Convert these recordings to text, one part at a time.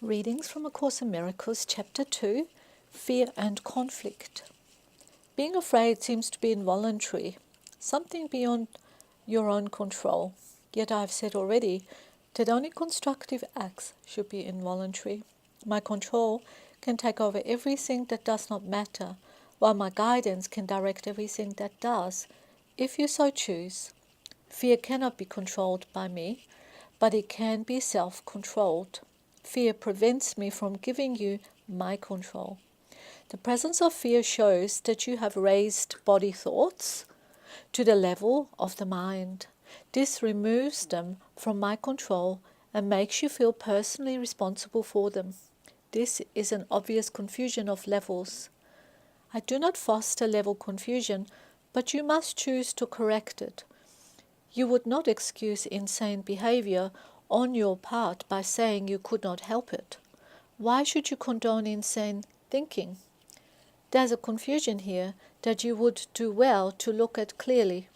Readings from A Course in Miracles, Chapter 2, Fear and Conflict. Being afraid seems to be involuntary, something beyond your own control. Yet I have said already that only constructive acts should be involuntary. My control can take over everything that does not matter, while my guidance can direct everything that does, if you so choose. Fear cannot be controlled by me, but it can be self-controlled. Fear prevents me from giving you my control. The presence of fear shows that you have raised body thoughts to the level of the mind. This removes them from my control and makes you feel personally responsible for them. This is an obvious confusion of levels. I do not foster level confusion, but you must choose to correct it. You would not excuse insane behavior on your part by saying you could not help it. Why should you condone insane thinking? There's a confusion here that you would do well to look at clearly.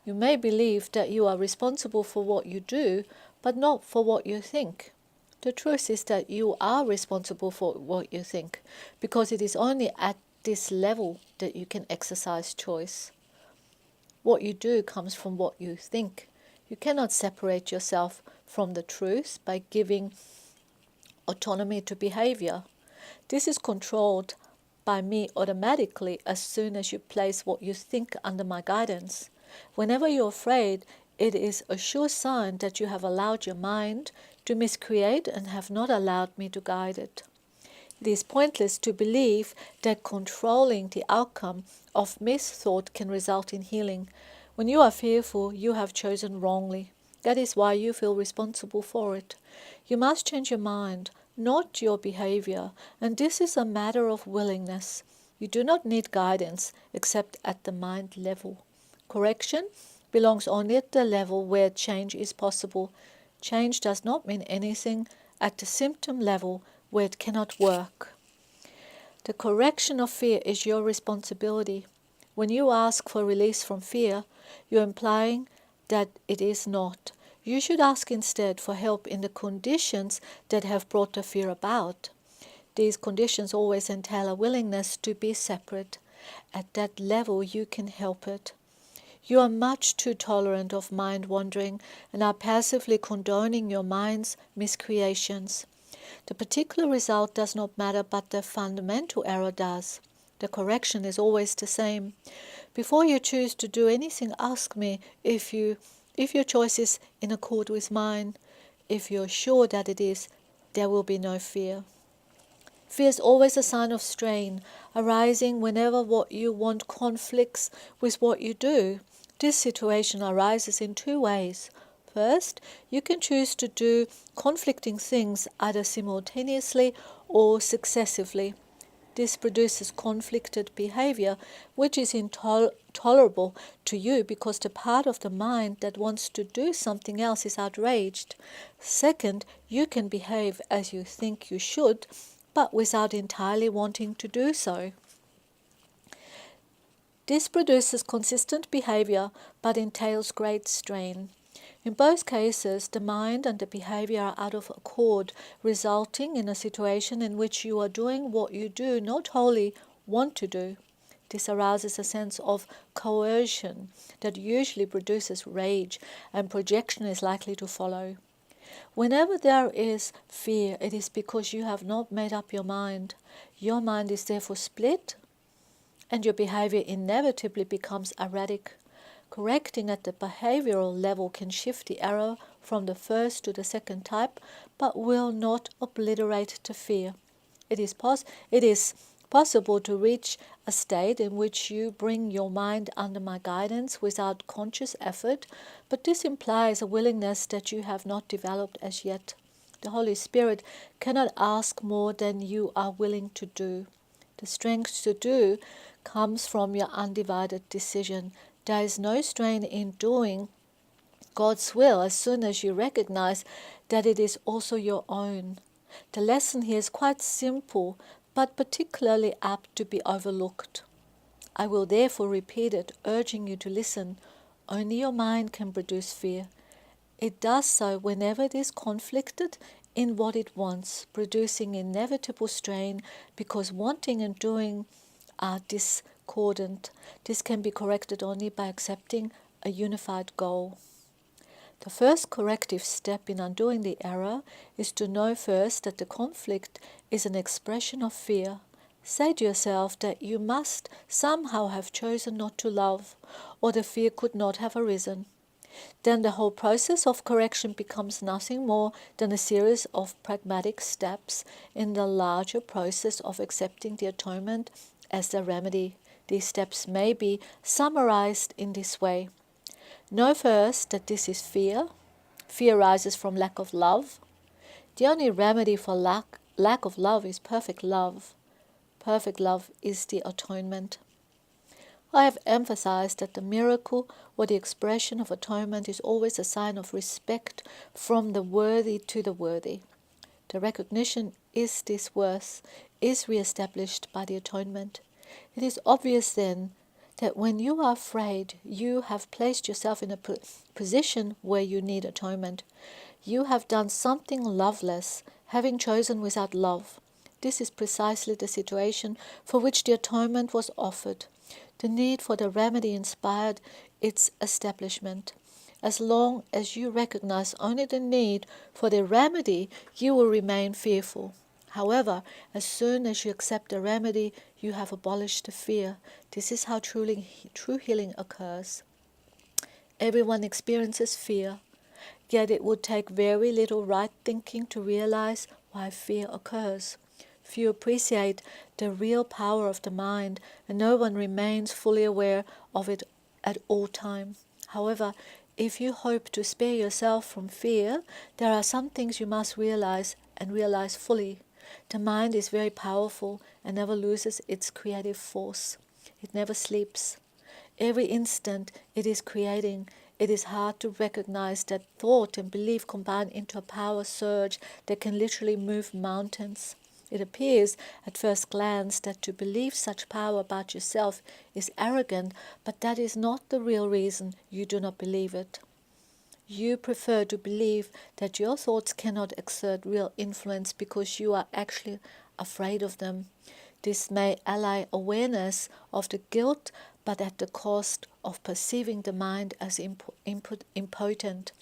You may believe that you are responsible for what you do, but not for what you think. The truth is that you are responsible for what you think, because it is only at this level that you can exercise choice. What you do comes from what you think. You cannot separate yourself from the truth by giving autonomy to behavior. This is controlled by me automatically as soon as you place what you think under my guidance. Whenever you're afraid, it is a sure sign that you have allowed your mind to miscreate and have not allowed me to guide it. It is pointless to believe that controlling the outcome of misthought can result in healing. When you are fearful, you have chosen wrongly. That is why you feel responsible for it. You must change your mind, not your behavior, and this is a matter of willingness. You do not need guidance except at the mind level. Correction belongs only at the level where change is possible. Change does not mean anything at the symptom level where it cannot work. The correction of fear is your responsibility. When you ask for release from fear, you're implying that it is not. You should ask instead for help in the conditions that have brought the fear about. These conditions always entail a willingness to be separate. At that level, you can help it. You are much too tolerant of mind wandering and are passively condoning your mind's miscreations. The particular result does not matter, but the fundamental error does. The correction is always the same. Before you choose to do anything, ask me if your choice is in accord with mine. If you're sure that it is, there will be no fear. Fear is always a sign of strain, arising whenever what you want conflicts with what you do. This situation arises in two ways. First, you can choose to do conflicting things either simultaneously or successively. This produces conflicted behavior, which is intolerable to you because the part of the mind that wants to do something else is outraged. Second, you can behave as you think you should, but without entirely wanting to do so. This produces consistent behavior, but entails great strain. In both cases, the mind and the behavior are out of accord, resulting in a situation in which you are doing what you do not wholly want to do. This arouses a sense of coercion that usually produces rage, and projection is likely to follow. Whenever there is fear, it is because you have not made up your mind. Your mind is therefore split, and your behavior inevitably becomes erratic. Correcting at the behavioral level can shift the error from the first to the second type, but will not obliterate the fear. It is possible to reach a state in which you bring your mind under my guidance without conscious effort, but this implies a willingness that you have not developed as yet. The Holy Spirit cannot ask more than you are willing to do. The strength to do comes from your undivided decision. There is no strain in doing God's will as soon as you recognize that it is also your own. The lesson here is quite simple, but particularly apt to be overlooked. I will therefore repeat it, urging you to listen. Only your mind can produce fear. It does so whenever it is conflicted in what it wants, producing inevitable strain because wanting and doing are discordant. This can be corrected only by accepting a unified goal. The first corrective step in undoing the error is to know first that the conflict is an expression of fear. Say to yourself that you must somehow have chosen not to love, or the fear could not have arisen. Then the whole process of correction becomes nothing more than a series of pragmatic steps in the larger process of accepting the atonement as the remedy. These steps may be summarized in this way. Know first that this is fear. Fear arises from lack of love. The only remedy for lack of love is perfect love. Perfect love is the atonement. I have emphasized that the miracle or the expression of atonement is always a sign of respect from the worthy to the worthy. The recognition is this worth is re-established by the atonement. It is obvious then that when you are afraid, you have placed yourself in a position where you need atonement. You have done something loveless, having chosen without love. This is precisely the situation for which the atonement was offered. The need for the remedy inspired its establishment. As long as you recognize only the need for the remedy, you will remain fearful. However, as soon as you accept the remedy, you have abolished the fear. This is how true healing occurs. Everyone experiences fear, yet it would take very little right thinking to realize why fear occurs. Few appreciate the real power of the mind, and no one remains fully aware of it at all times. However, if you hope to spare yourself from fear, there are some things you must realize and realize fully. The mind is very powerful and never loses its creative force. It never sleeps. Every instant it is creating. It is hard to recognize that thought and belief combine into a power surge that can literally move mountains. It appears at first glance that to believe such power about yourself is arrogant, but that is not the real reason you do not believe it. You prefer to believe that your thoughts cannot exert real influence because you are actually afraid of them. This may ally awareness of the guilt, but at the cost of perceiving the mind as impotent.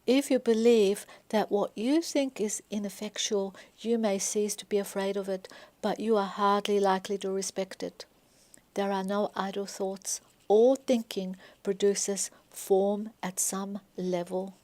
If you believe that what you think is ineffectual, you may cease to be afraid of it, but you are hardly likely to respect it. There are no idle thoughts. All thinking produces form at some level.